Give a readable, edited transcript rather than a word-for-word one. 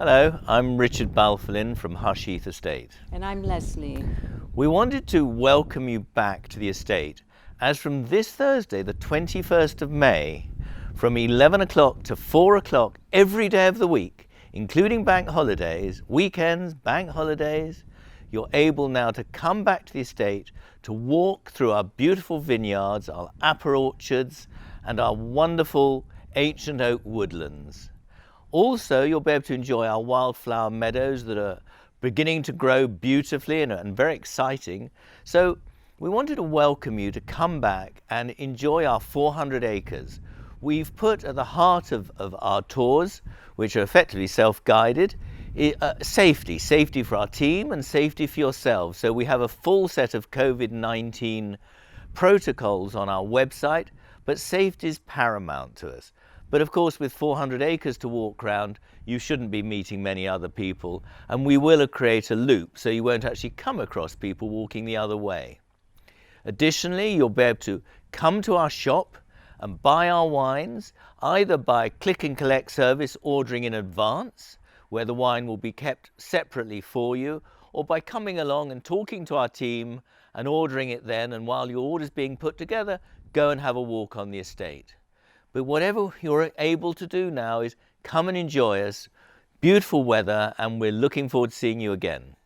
Hello, I'm Richard Balfour-Lynn from Heath Estate. And I'm Leslie. We wanted to welcome you back to the estate as from this Thursday, the 21st of May, from 11 o'clock to 4 o'clock every day of the week, including bank holidays, weekends, bank holidays, you're able now to come back to the estate to walk through our beautiful vineyards, our apple orchards, and our wonderful ancient oak woodlands. Also, you'll be able to enjoy our wildflower meadows that are beginning to grow beautifully and very exciting. So we wanted to welcome you to come back and enjoy our 400 acres. We've put at the heart of our tours, which are effectively self-guided, safety for our team and safety for yourselves. So we have a full set of COVID-19 protocols on our website, but safety is paramount to us. But of course, with 400 acres to walk around, you shouldn't be meeting many other people, and we will create a loop so you won't actually come across people walking the other way. Additionally, you'll be able to come to our shop and buy our wines, either by click and collect service ordering in advance, where the wine will be kept separately for you, or by coming along and talking to our team and ordering it then, and while your order's being put together, go and have a walk on the estate. But whatever you're able to do now is come and enjoy us. Beautiful weather, and we're looking forward to seeing you again.